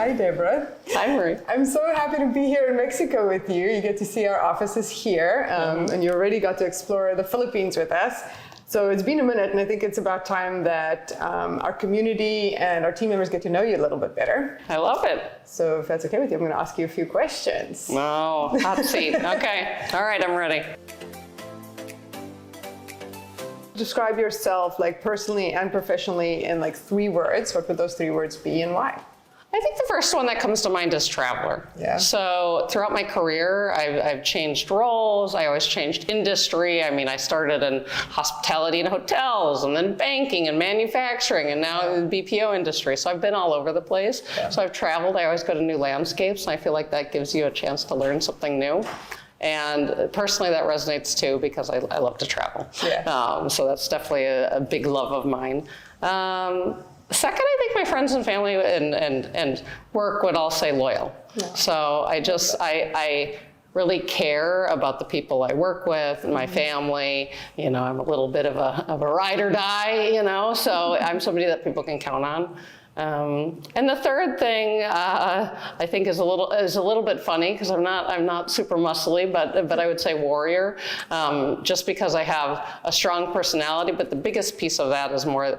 Hi, Deborah. Hi, Marie. I'm so happy to be here in Mexico with you. You get to see our offices here, and you already got to explore the Philippines with us. So it's been a minute, and I think it's about time that our community and our team members get to know you a little bit better. I love it. So if that's okay with you, I'm going to ask you a few questions. Oh, hot seat. Okay. All right, I'm ready. Describe yourself, like personally and professionally, in like 3 words. What would those 3 words be, and why? I think the first one that comes to mind is traveler. Yeah. So throughout my career, I've changed roles. I always changed industry. I mean, I started in hospitality and hotels, and then banking and manufacturing, and now the BPO industry. So I've been all over the place. Yeah. So I've traveled. I always go to new landscapes, and I feel like that gives you a chance to learn something new. And personally, that resonates too, because I love to travel. Yeah. So that's definitely a big love of mine. Second, I think my friends and family and work would all say loyal. Yeah. So I really care about the people I work with and my family. You know, I'm a little bit of a ride or die, you know, so I'm somebody that people can count on. And the third thing I think is a little bit funny, because I'm not super muscly, but I would say warrior, just because I have a strong personality. But the biggest piece of that is more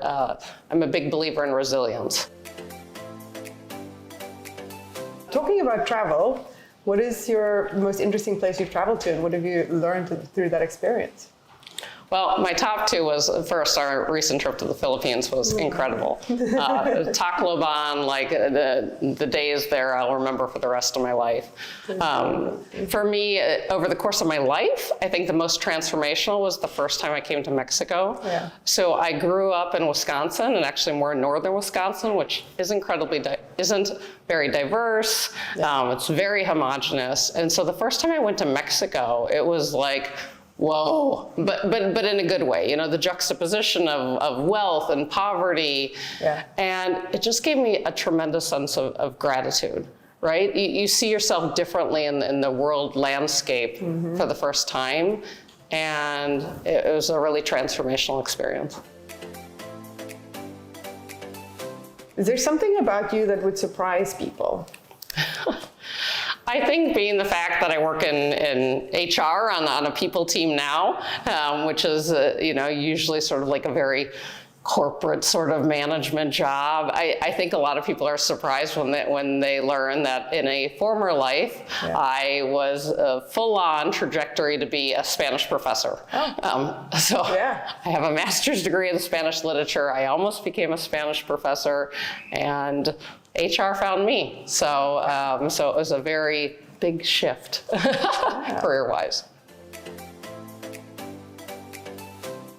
I'm a big believer in resilience. Talking about travel, what is your most interesting place you've traveled to, and what have you learned through that experience? Well, my top 2 was, first, our recent trip to the Philippines was incredible. Tacloban, like the days there, I'll remember for the rest of my life. For me, over the course of my life, I think the most transformational was the first time I came to Mexico. Yeah. So I grew up in Wisconsin, and actually more in northern Wisconsin, which is isn't very diverse. Yeah. It's very homogenous. And so the first time I went to Mexico, it was like, whoa, but in a good way, you know, the juxtaposition of wealth and poverty. Yeah. And it just gave me a tremendous sense of gratitude, right? You see yourself differently in the world landscape for the first time, and it was a really transformational experience. Is there something about you that would surprise people? I think being the fact that I work in HR on a people team now, which is you know, usually sort of like a very corporate sort of management job. I think a lot of people are surprised when they learn that in a former life, yeah, I was a full-on trajectory to be a Spanish professor. Oh. So yeah, I have a master's degree in Spanish literature. I almost became a Spanish professor, and HR found me. So, so it was a very big shift career-wise.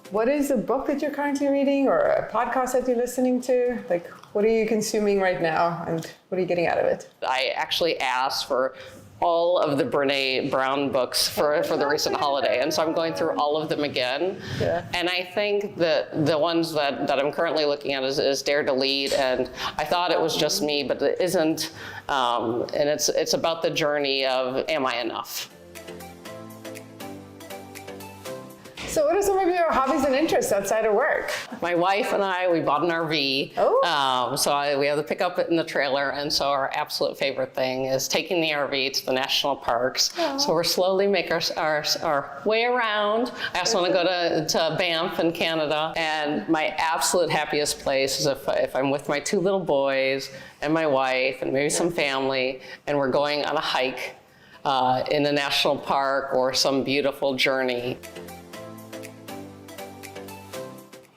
What is a book that you're currently reading, or a podcast that you're listening to? Like, what are you consuming right now, and what are you getting out of it? I actually asked for all of the Brené Brown books for the recent holiday, and so I'm going through all of them again. Yeah. And I think that the ones that I'm currently looking at is Dare to Lead, and I thought it was just me, but it isn't. And it's about the journey of, am I enough? So what are some of your hobbies and interests outside of work? My wife and I, we bought an RV. Oh. So we have the pickup in the trailer, and so our absolute favorite thing is taking the RV to the national parks. Oh. So we're slowly making our way around. I also want to go to Banff in Canada. And my absolute happiest place is if I'm with my 2 little boys and my wife and maybe some family, and we're going on a hike in a national park or some beautiful journey.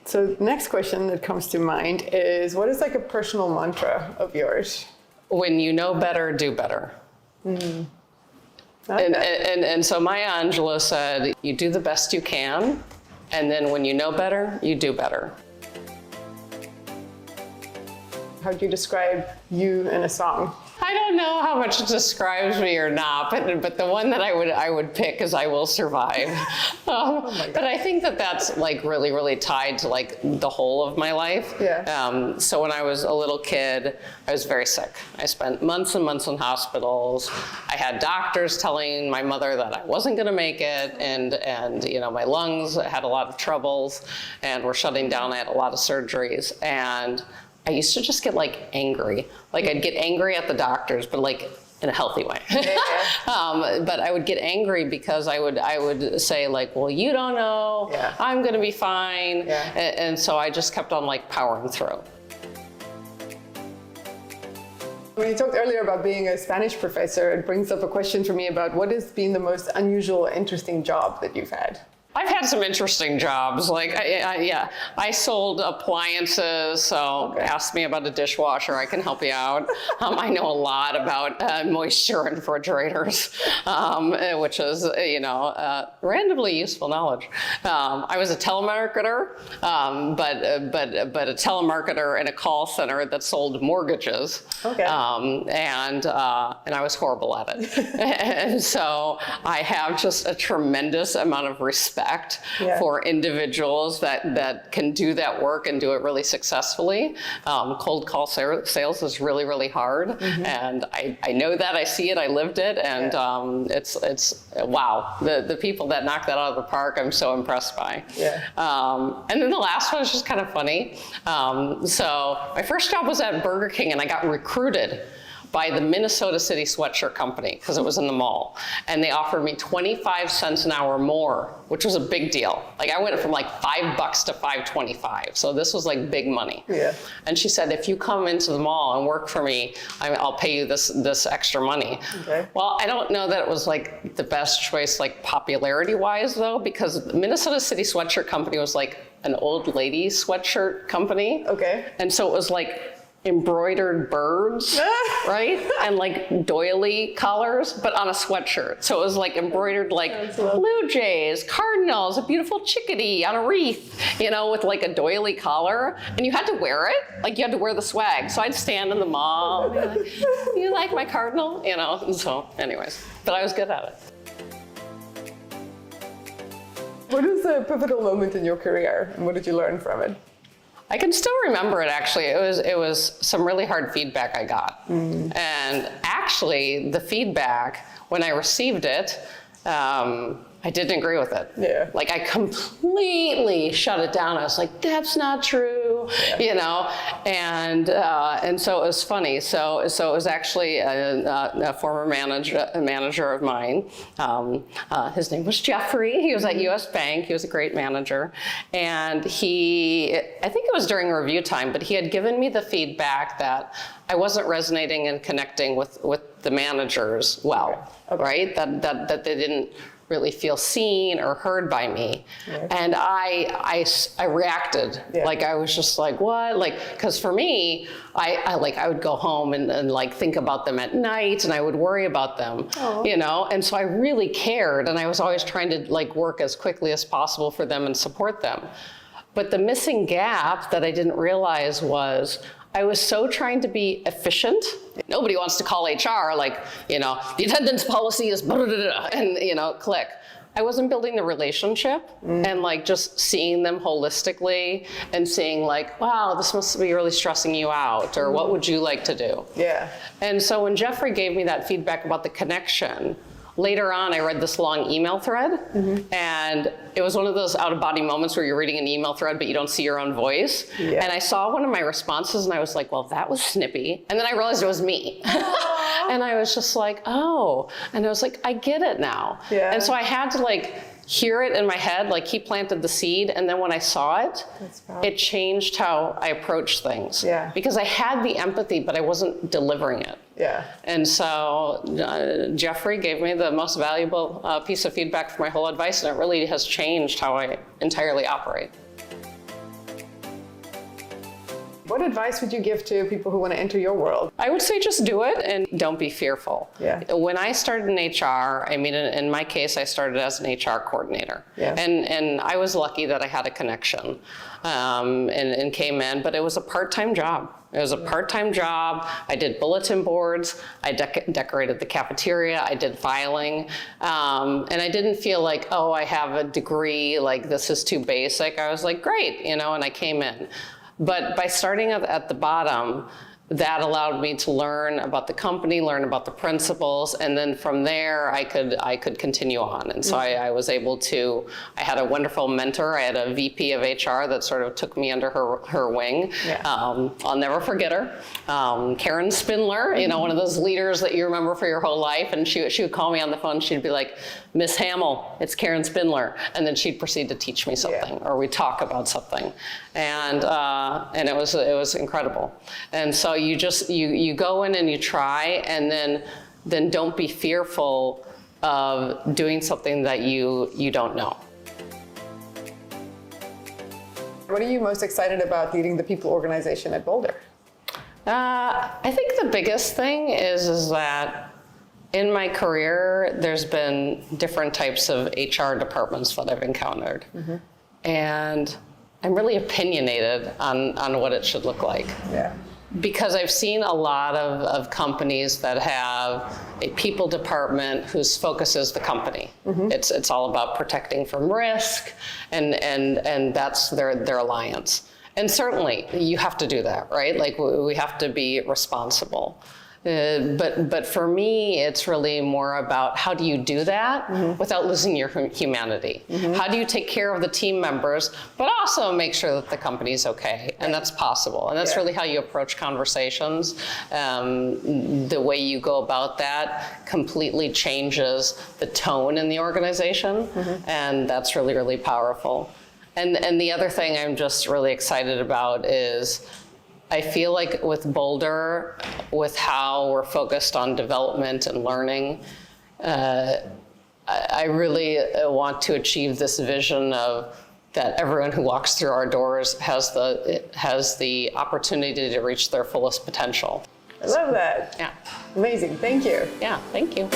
So the next question that comes to mind is, what is like a personal mantra of yours? When you know better, do better. Mm-hmm. Okay. And so Maya Angelou said, you do the best you can, and then when you know better, you do better. How do you describe you in a song? I don't know how much it describes me or not, but the one that I would pick is I Will Survive. But I think that's like really, really tied to like the whole of my life. Yeah. So when I was a little kid, I was very sick. I spent months and months in hospitals. I had doctors telling my mother that I wasn't going to make it, and you know, my lungs had a lot of troubles and were shutting down. I had a lot of surgeries, and I used to just get like angry. Like I'd get angry at the doctors, but like in a healthy way. But I would get angry because I would say like, well, you don't know, I'm gonna be fine. And so I just kept on like powering through. When you talked earlier about being a Spanish professor, it brings up a question for me about what has been the most unusual, interesting job that you've had? I've had some interesting jobs. Like, I sold appliances, so ask me about a dishwasher, I can help you out. I know a lot about moisture in refrigerators, which is, randomly useful knowledge. I was a telemarketer, but a telemarketer in a call center that sold mortgages. And I was horrible at it. And so I have just a tremendous amount of respect for individuals that can do that work and do it really successfully. Cold call sales is really, really hard. And I know that, I see it, I lived it, and it's wow. The people that knock that out of the park, I'm so impressed by. And then the last one is just kind of funny. So my first job was at Burger King, and I got recruited by the Minnesota City Sweatshirt Company because it was in the mall. And they offered me 25 cents an hour more, which was a big deal. Like I went from like $5 to $5.25. So this was like big money. And she said, if you come into the mall and work for me, I'll pay you this extra money. Well, I don't know that it was like the best choice, like popularity wise though, because the Minnesota City Sweatshirt Company was like an old lady sweatshirt company. And so it was like embroidered birds, right? And like doily collars, but on a sweatshirt. So it was like embroidered like blue jays, cardinals, a beautiful chickadee on a wreath, with like a doily collar. And you had to wear it, like you had to wear the swag. So I'd stand in the mall and be like, you like my cardinal? And so anyways, but I was good at it. What was a pivotal moment in your career and what did you learn from it? I can still remember it actually. It was some really hard feedback I got. And actually the feedback, when I received it, I didn't agree with it. Like I completely shut it down. I was like, that's not true, and so it was funny. So it was actually a former manager of mine. His name was Jeffrey. He was at US Bank. He was a great manager. And I think it was during review time, but he had given me the feedback that I wasn't resonating and connecting with the managers well, right? That they didn't really feel seen or heard by me. And I reacted. Like I was just like, what? Like, cause for me, I would go home and like think about them at night and I would worry about them, and so I really cared and I was always trying to like work as quickly as possible for them and support them. But the missing gap that I didn't realize was I was so trying to be efficient. Nobody wants to call HR like, the attendance policy is blah, blah, blah, and, click. I wasn't building the relationship and like just seeing them holistically and seeing like, wow, this must be really stressing you out, or what would you like to do? And so when Jeffrey gave me that feedback about the connection, later on, I read this long email thread, and it was one of those out-of-body moments where you're reading an email thread, but you don't see your own voice. And I saw one of my responses, and I was like, well, that was snippy. And then I realized it was me. And I was just like, oh. And I was like, I get it now. And so I had to like hear it in my head, like he planted the seed, and then when I saw it, it changed how I approached things. Because I had the empathy, but I wasn't delivering it. And so Jeffrey gave me the most valuable piece of feedback for my whole advice, and it really has changed how I entirely operate. What advice would you give to people who want to enter your world? I would say just do it and don't be fearful. When I started in HR, I mean, in my case, I started as an HR coordinator. And I was lucky that I had a connection and came in, but it was a part-time job. It was a part-time job. I did bulletin boards. I decorated the cafeteria. I did filing. And I didn't feel like, oh, I have a degree, like this is too basic. I was like, great, and I came in. But by starting at the bottom, that allowed me to learn about the company, learn about the principles, and then from there I could continue on. And so I was able to, I had a wonderful mentor. I had a VP of HR that sort of took me under her wing. Yeah. I'll never forget her. Karen Spindler, you know, one of those leaders that you remember for your whole life. And she would call me on the phone. She'd be like, Miss Hamill, it's Karen Spindler. And then she'd proceed to teach me something, or we'd talk about something. And it was incredible. And so you go in and you try, and then don't be fearful of doing something that you don't know. What are you most excited about leading the people organization at Boldr? I think the biggest thing is that in my career, there's been different types of HR departments that I've encountered. Mm-hmm. And I'm really opinionated on what it should look like. Yeah. Because I've seen a lot of companies that have a people department whose focus is the company. Mm-hmm. It's all about protecting from risk, and that's their alliance. And certainly you have to do that, right? Like we have to be responsible. But for me, it's really more about how do you do that without losing your humanity? How do you take care of the team members, but also make sure that the company's okay? And that's possible. And that's really how you approach conversations. The way you go about that completely changes the tone in the organization. And that's really, really powerful. And the other thing I'm just really excited about is I feel like with Boldr, with how we're focused on development and learning, I really want to achieve this vision of that everyone who walks through our doors has the opportunity to reach their fullest potential. I love that. Yeah. Amazing. Thank you. Yeah, thank you.